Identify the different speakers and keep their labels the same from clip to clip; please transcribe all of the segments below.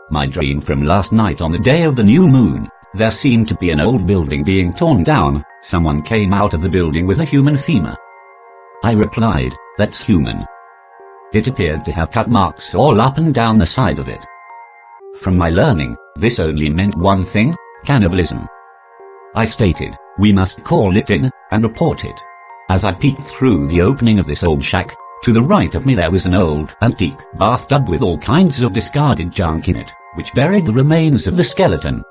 Speaker 1: My dream from last night on the day of the new moon. There seemed to be an old building being torn down. Someone came out of the building with a human femur. I replied, "That's human." It appeared to have cut marks all up and down the side of it. From my learning, this only meant one thing: cannibalism. I stated, "We must call it in, and report it." As I peeked through the opening of this old shack, to the right of me there was an old, antique bathtub with all kinds of discarded junk in it, which buried the remains of the skeleton.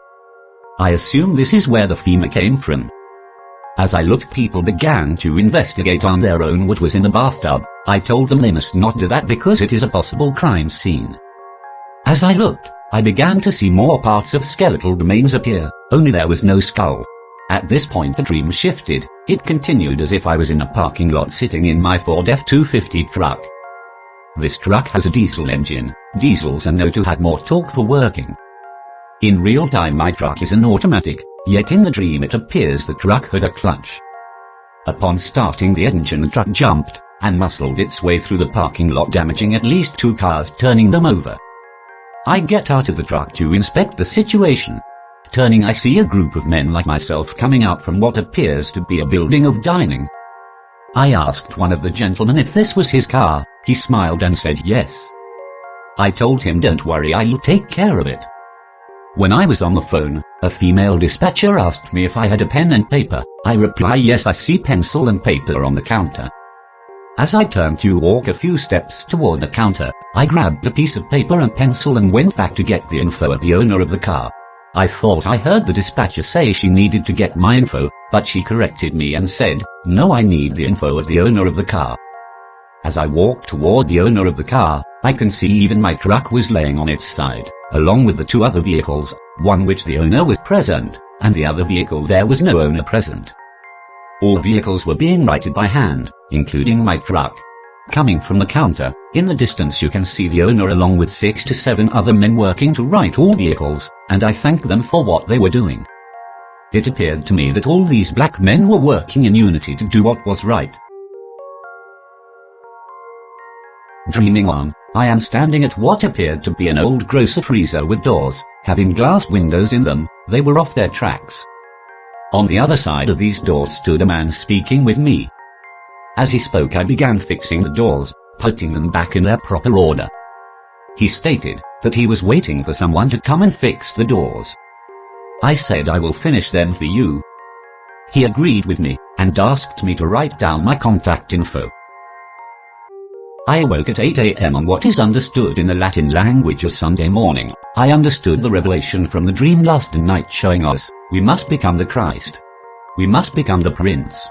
Speaker 1: I assume this is where the femur came from. As I looked, people began to investigate on their own what was in the bathtub. I told them they must not do that because it is a possible crime scene. As I looked, I began to see more parts of skeletal remains appear, only there was no skull. At this point the dream shifted. It continued as if I was in a parking lot sitting in my Ford F-250 truck. This truck has a diesel engine. Diesels are known to have more torque for working. In real time my truck is an automatic, yet in the dream it appears the truck had a clutch. Upon starting the engine, the truck jumped and muscled its way through the parking lot, damaging at least 2 cars, turning them over. I get out of the truck to inspect the situation. Turning, I see a group of men like myself coming out from what appears to be a building of dining. I asked one of the gentlemen if this was his car. He smiled and said yes. I told him, "Don't worry, I'll take care of it." When I was on the phone, a female dispatcher asked me if I had a pen and paper. I reply, "Yes, I see pencil and paper on the counter." As I turned to walk a few steps toward the counter, I grabbed a piece of paper and pencil and went back to get the info of the owner of the car. I thought I heard the dispatcher say she needed to get my info, but she corrected me and said, "No, I need the info of the owner of the car." As I walked toward the owner of the car, I can see even my truck was laying on its side, along with the 2 other vehicles, one which the owner was present, and the other vehicle there was no owner present. All vehicles were being righted by hand, including my truck. Coming from the counter, in the distance you can see the owner along with 6 to 7 other men working to right all vehicles, and I thank them for what they were doing. It appeared to me that all these black men were working in unity to do what was right. Dreaming on, I am standing at what appeared to be an old grocer freezer with doors, having glass windows in them. They were off their tracks. On the other side of these doors stood a man speaking with me. As he spoke, I began fixing the doors, putting them back in their proper order. He stated that he was waiting for someone to come and fix the doors. I said, "I will finish them for you." He agreed with me and asked me to write down my contact info. I awoke at 8 a.m. on what is understood in the Latin language as Sunday morning. I understood the revelation from the dream last night, showing us, we must become the Christ. We must become the Prince.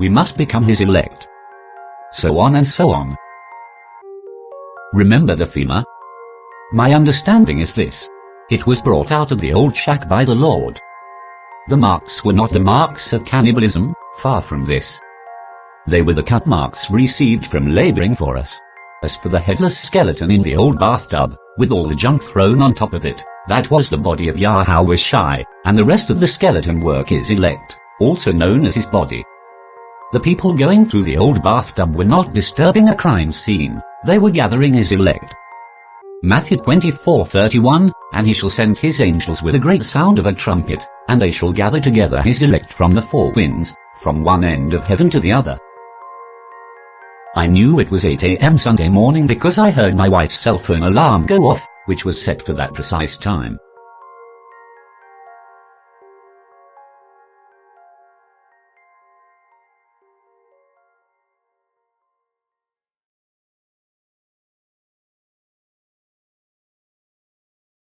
Speaker 1: We must become his elect. So on and so on. Remember the femur? My understanding is this. It was brought out of the old shack by the Lord. The marks were not the marks of cannibalism, far from this. They were the cut marks received from laboring for us. As for the headless skeleton in the old bathtub, with all the junk thrown on top of it, that was the body of Yahweh Shai, and the rest of the skeleton work is elect, also known as his body. The people going through the old bathtub were not disturbing a crime scene, they were gathering his elect. Matthew 24:31, "And he shall send his angels with a great sound of a trumpet, and they shall gather together his elect from the 4 winds, from one end of heaven to the other." I knew it was 8 a.m. Sunday morning because I heard my wife's cell phone alarm go off, which was set for that precise time.